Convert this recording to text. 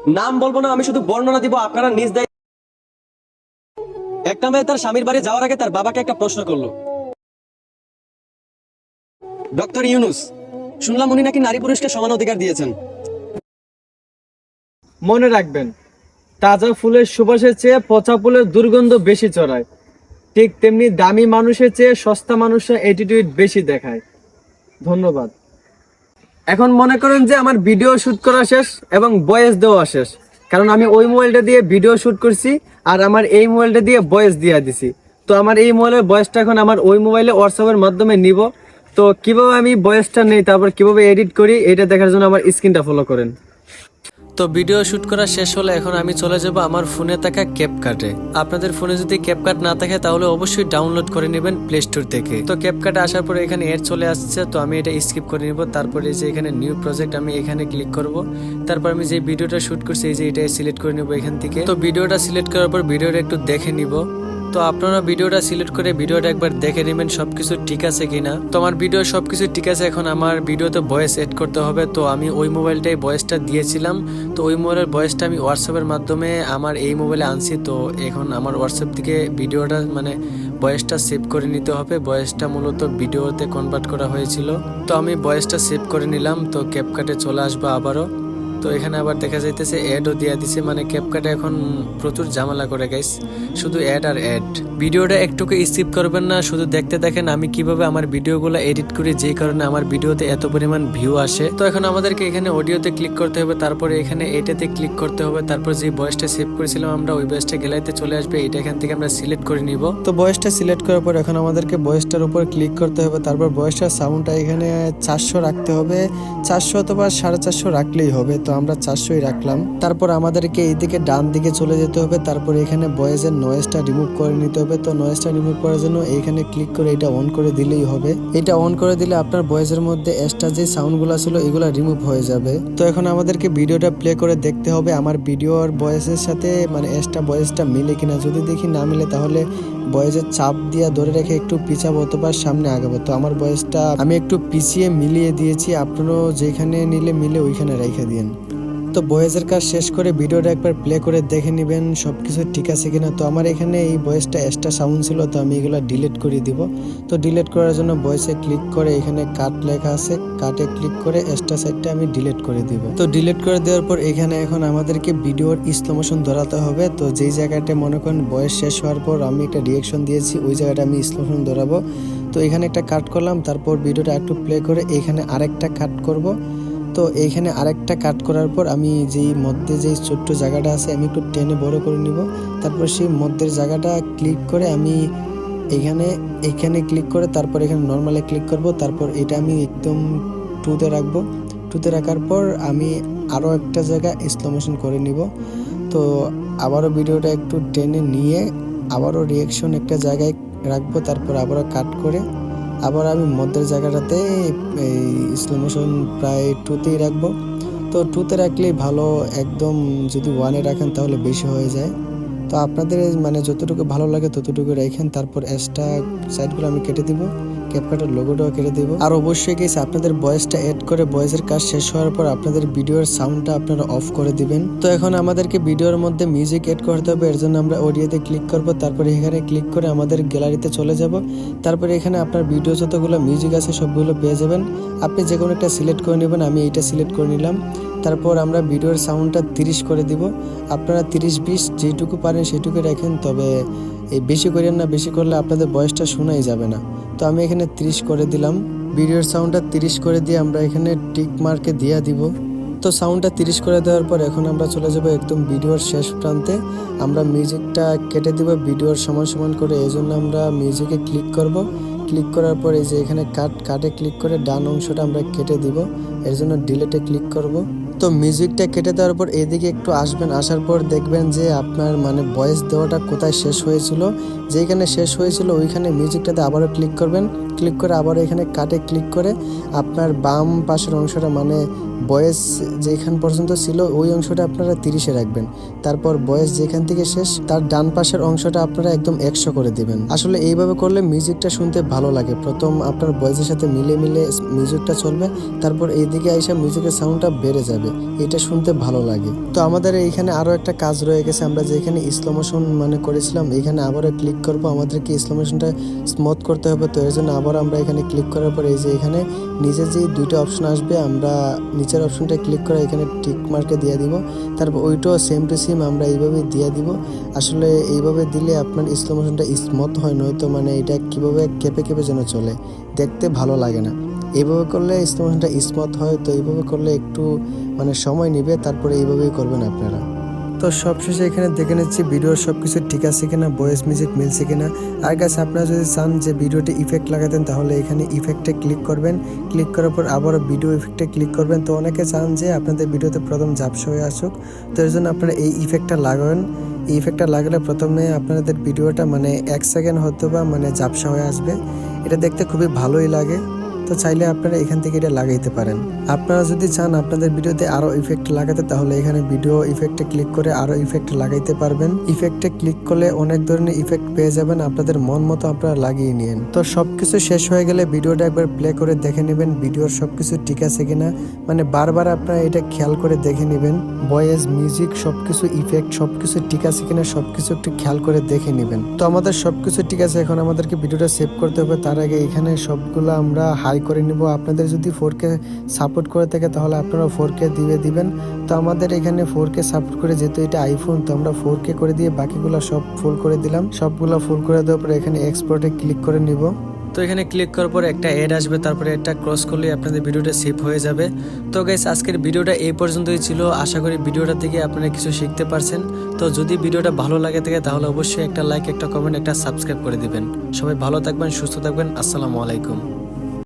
নাম বলবো না, আমি শুধু বর্ণনা দিব, আপনারা নিজ দায়িত্বে। একটা মেয়ে তার স্বামীর বাড়ি যাওয়ার আগে তার বাবাকে একটা প্রশ্ন করলো, ডক্টর ইউনুস, শুনলাম উনি নাকি নারী পুরুষকে সমান অধিকার দিয়েছেন। মনে রাখবেন, তাজা ফুলের সুবাসের চেয়ে পচা ফুলের দুর্গন্ধ বেশি ছড়ায়। ঠিক তেমনি দামি মানুষের চেয়ে সস্তা মানুষের অ্যাটিটিউড বেশি দেখায়। ধন্যবাদ। এখন মনে করেন যে আমার ভিডিও শুট করা শেষ এবং ভয়েস দেওয়া শেষ, কারণ আমি ওই মোবাইলটা দিয়ে ভিডিও শুট করছি আর আমার এই মোবাইলটা দিয়ে ভয়েস দিয়ে দিছি। তো আমার এই মোবাইলের ভয়েসটা এখন আমার ওই মোবাইলে হোয়াটসঅ্যাপের মাধ্যমে নিব। তো কিভাবে আমি ভয়েসটা নেই, তারপর কিভাবে এডিট করি, এটা দেখার জন্য আমার স্ক্রিনটা ফলো করেন। তো ভিডিও শুট করা শেষ হলে এখন আমি চলে যাব আমার ফোনে থাকা ক্যাপকাটে। আপনাদের ফোনে যদি ক্যাপকাট না থাকে তাহলে অবশ্যই ডাউনলোড করে নেবেন প্লে স্টোর থেকে। তো ক্যাপকাটে আসার পরে এখানে এড চলে আসছে, তো আমি এটা স্কিপ করে নিব। তারপরে যে এখানে নিউ প্রজেক্ট আমি এখানে ক্লিক করব। তারপর আমি যে ভিডিওটা শুট করছি এই যে এটা সিলেক্ট করে নিব এখান থেকে। তো ভিডিওটা সিলেক্ট করার পর ভিডিওটা একটু দেখে নিব। তো আপনারা ভিডিওটা সিলেক্ট করে ভিডিওটা একবার দেখে নেবেন সবকিছু ঠিক আছে কিনা। তো আমার ভিডিও সবকিছু ঠিক আছে। এখন আমার ভিডিওতে ভয়েস এড করতে হবে। তো আমি ওই মোবাইলটাই ভয়েসটা দিয়েছিলাম। তো ওই মোবাইলের ভয়েসটা আমি হোয়াটসঅ্যাপের মাধ্যমে আমার এই মোবাইলে আনছি। তো এখন আমার হোয়াটসঅ্যাপ থেকে ভিডিওটা ভয়েসটা সেভ করে নিতে হবে। ভয়েসটা মূলত ভিডিওতে কনভার্ট করা হয়েছিল। তো আমি ভয়েসটা সেভ করে নিলাম। তো ক্যাপকাটে চলে আসবো আবারও। তো এখানে আবার দেখা যাইতেছে অ্যাডও দিয়ে দিছে, ক্যাপকাটে এখন প্রচুর ঝামেলা করে গাইস, শুধু অ্যাড আর অ্যাড। ভিডিওটা একটুকু স্কিপ করবেন না, শুধু দেখতে দেখেন আমি কিভাবে আমার ভিডিওগুলো এডিট করি, যেই কারণে আমার ভিডিওতে এত পরিমাণ ভিউ আসে। তো এখন আমাদেরকে এখানে অডিওতে ক্লিক করতে হবে, তারপরে এখানে এটাতে ক্লিক করতে হবে। তারপর যে ভয়েসটা সেভ করেছিলাম আমরা, ওই ভয়েসটা গ্যালারিতে চলে আসবে। এটা এখান থেকে আমরা সিলেক্ট করে নিব। তো ভয়েসটা সিলেক্ট করার পর এখন আমাদেরকে ভয়েসটার উপর ক্লিক করতে হবে। তারপর ভয়েসটার সাউন্ডটা এখানে 400 রাখতে হবে। 400 অথবা 450 রাখলেই হবে। তো আমরা 400ই রাখলাম। তারপর আমাদেরকে এইদিকে ডান দিকে চলে যেতে হবে। তারপর এখানে ভয়েসের নয়েজটা রিমুভ করে নিতে হবে। তো নয়েজটা রিমুভ করার জন্য এখানে ক্লিক করে এটা অন করে দিলেই হবে। এটা অন করে দিলে আপনার ভয়েসের মধ্যে এক্সট্রা যে সাউন্ডগুলো ছিল এগুলো রিমুভ হয়ে যাবে। তো এখন আমাদেরকে ভিডিওটা প্লে করে দেখতে হবে আমার ভিডিওর ভয়েসের সাথে এক্সট্রা ভয়েসটা মিলে কিনা। যদি দেখি না মিলে তাহলে ভয়েসের চাপ দিয়ে ধরে রেখে একটু পিছাবো অথবা সামনে আগাবো। তো আমার ভয়েসটা আমি একটু পিছিয়ে মিলিয়ে দিয়েছি, আপনারাও যেখানে নিলে মিলে ওইখানে রেখে দিন। তো ভয়েসের কাজ শেষ করে ভিডিওটা একবার প্লে করে দেখে নেবেন সবকিছু ঠিক আছে কিনা। তো আমার এখানে এই ভয়েসটা এক্সট্রা সাউন্ড ছিল, তো আমি এগুলো ডিলিট করে দিব। তো ডিলিট করার জন্য ভয়েসে ক্লিক করে এখানে কাট লেখা আছে, কাটে ক্লিক করে এক্সট্রা সাইডটা আমি ডিলিট করে দিব। তো ডিলিট করে দেওয়ার পর এখানে এখন আমাদেরকে ভিডিওর স্লো মোশন ধরাতে হবে। তো যেই জায়গাটা মনে করেন ভয়েস শেষ হওয়ার পর আমি একটা রিয়াকশন দিয়েছি, ওই জায়গাটা আমি স্লো মোশন ধরাবো। তো এখানে একটা কাট করলাম, তারপর ভিডিওটা একটু প্লে করে এখানে আরেকটা কাট করব। তো এইখানে আরেকটা কাট করার পর আমি যেই মধ্যে যেই ছোট্ট জায়গাটা আছে আমি একটু টেনে বড় করে নিব। তারপর সেই মধ্যের জায়গাটা ক্লিক করে আমি এখানে ক্লিক করে তারপর এখানে নর্মালে ক্লিক করব। তারপর এটা আমি একদম টুতে রাখবো। টুতে রাখার পর আমি আরও একটা জায়গা স্লো মোশন করে নিব। তো আবারও ভিডিওটা একটু টেনে নিয়ে আবারও রিয়াকশন একটা জায়গায় রাখবো। তারপর আবারও কাট করে আবার আমি মধ্যের জায়গাটাতে এই স্লো মোশন প্রায় টুতেই রাখবো। তো টুতে রাখলেই ভালো, একদম যদি ওয়ানে রাখেন তাহলে বেশি হয়ে যায়। তো আপনাদের যতটুকু ভালো লাগে ততটুকু রাখেন। তারপর এক্সট্রা সাইডগুলো আমি কেটে দিব, ক্যাপকাটের লোগোটাও কেটে দিব। আর অবশ্যই গেছে আপনাদের ভয়েসটা এড করে ভয়েসের কাজ শেষ হওয়ার পর আপনাদের ভিডিওর সাউন্ডটা আপনারা অফ করে দিবেন। তো এখন আমাদেরকে ভিডিওর মধ্যে মিউজিক এড করতে হবে, এর জন্য আমরা অডিওতে ক্লিক করব। তারপর এখানে ক্লিক করে আমাদের গ্যালারিতে চলে যাব। তারপরে এখানে আপনার ভিডিও যতগুলো মিউজিক আছে সবগুলো পেয়ে যাবেন। আপনি যে কোনো একটা সিলেক্ট করে নেবেন, আমি এইটা সিলেক্ট করে নিলাম। তারপর আমরা ভিডিওর সাউন্ডটা 30 করে দিব। আপনারা 30-20 যেটুকু পারেন সেটুকু রাখেন, তবে এই বেশি করেন না, বেশি করলে আপনাদের ভয়েসটা শোনাই যাবে না। তো আমি এখানে 30 করে দিলাম। ভিডিওর সাউন্ডটা 30 করে দিয়ে আমরা এখানে টিক মার্কে দিয়ে দিব। তো সাউন্ডটা 30 করে দেওয়ার পর এখন আমরা চলে যাব একদম ভিডিওর শেষ প্রান্তে। আমরা মিউজিকটা কেটে দিব ভিডিওর সমান সমান করে, এই জন্য আমরা মিউজিকে ক্লিক করব। ক্লিক করার পর এই যে এখানে কাটে ক্লিক করে ডান অংশটা আমরা কেটে দিব, এর জন্য ডিলেটে ক্লিক করব। তো মিউজিকটা কেটে দেওয়ার পর এদিকে একটু আসবেন, আসার পর দেখবেন যে আপনার ভয়েস দেওয়াটা কোথায় শেষ হয়েছিল। যেখানে শেষ হয়েছিল ওইখানে মিউজিকটাতে আবারও ক্লিক করবেন। ক্লিক করে আবার এখানে কাটে ক্লিক করে আপনার বাম পাশের অংশটা মানে বয়েস যেখান পর্যন্ত ছিল ওই অংশটা আপনারা 30-এ রাখবেন। তারপর বয়েস যেখান থেকে শেষ তার ডান পাশের অংশটা আপনারা একদম 100 করে দিবেন। আসলে এইভাবে করলে মিউজিকটা শুনতে ভালো লাগে। প্রথম আপনার ভয়েসের সাথে মিলে মিউজিকটা চলবে, তারপর এইদিকে আইসা মিউজিকের সাউন্ডটা বেড়ে যাবে, এটা শুনতে ভালো লাগে। তো আমাদের এইখানে আরো একটা কাজ রয়ে গেছে, আমরা যেখানে স্লো মোশন মানে করেছিলাম এখানে আবারও ক্লিক করব। আমাদেরকে স্লো মোশনটা স্মুথ করতে হবে, তো এর জন্য আবার আমরা এখানে ক্লিক করার পর এই যে এখানে নিচে যে দুইটা অপশন আসবে আমরা নিচের অপশনটা ক্লিক করে এখানে টিক মার্কে দিয়ে দিব। তারপর ওইটাও সেম টু সেম আমরা এইভাবে দিয়ে দিব। আসলে এইভাবে দিলে আপনার স্লো মোশনটা স্মুথ হয়, নয়তো মানে এটা কিভাবে কেঁপে কেঁপে যেন চলে, দেখতে ভালো লাগে না। এইভাবে করলে স্লো মোশনটা স্মুথ হয়, তো এইভাবে করলে একটু মানে সময় নেবে, তারপরে এইভাবেই করবেন আপনারা। তো সবশেষে এখানে দেখে নিচ্ছি ভিডিওর সব কিছু ঠিক আছে কিনা, ভয়েস মিউজিক মিলছে কিনা। আর গাছ আপনারা যদি চান যে ভিডিওতে ইফেক্ট লাগাতেন তাহলে এখানে ইফেক্টে ক্লিক করবেন, ক্লিক করার পর আবারও ভিডিও ইফেক্টে ক্লিক করবেন। তো অনেকে চান যে আপনাদের ভিডিওতে প্রথম ঝাপসা হয়ে আসুক, তো এর জন্য আপনারা এই ইফেক্টটা লাগাবেন। এই ইফেক্টটা লাগালে প্রথমে আপনাদের ভিডিওটা মানে 1 সেকেন্ড হয়তো বা মানে ঝাপসা হয়ে আসবে, এটা দেখতে খুবই ভালোই লাগে। তো চাইলে আপনারা এখান থেকে এটা লাগাইতে পারেন। আপনারা যদি চান আপনাদের ভিডিওতে আরো ইফেক্ট লাগাতে তাহলে এখানে ভিডিও ইফেক্টে ক্লিক করে আরো ইফেক্ট লাগাইতে পারবেন। ইফেক্টে ক্লিক করলে অনেক ধরনের ইফেক্ট পেয়ে যাবেন, আপনাদের মন মতো আপনারা লাগিয়ে নিন। তো সবকিছু শেষ হয়ে গেলে ভিডিওটা একবার প্লে করে দেখে নেবেন ভিডিওর সবকিছু ঠিক আছে কিনা, মানে বারবার আপনারা এটা খেয়াল করে দেখে নেবেন ভয়েস মিউজিক সবকিছু ইফেক্ট সবকিছু ঠিক আছে কিনা, সবকিছু একটু খেয়াল করে দেখে নেবেন। তো আমাদের সবকিছু ঠিক আছে, এখন আমাদেরকে ভিডিওটা সেভ করতে হবে। তার আগে এখানে সবগুলো আমরা হাই করে নিব। আপনাদের যদি 4K সাপোর্ট করে থাকে তাহলে আপনারা 4K দিবেন। তো আমাদের এখানে 4K সাপোর্ট করে, যেহেতু এটা আইফোন তো আমরা 4K করে দিয়ে বাকিগুলো সব ফুল করে দিলাম। সবগুলো ফুল করে দেওয়ার পরে এখানে এক্সপোর্টে ক্লিক করে নিব। তো এখানে ক্লিক করার পর একটা অ্যাড আসবে, তারপরে একটা ক্রস করলে আপনাদের ভিডিওটা সেভ হয়ে যাবে। তো গাইস আজকের ভিডিওটা এই পর্যন্তই ছিল। আশা করি ভিডিওটা থেকে আপনারা কিছু শিখতে পারছেন। তো যদি ভিডিওটা ভালো লাগে থাকে তাহলে অবশ্যই একটা লাইক, একটা কমেন্ট, একটা সাবস্ক্রাইব করে দিবেন। সবাই ভালো থাকবেন, সুস্থ থাকবেন। আসসালামু আলাইকুম।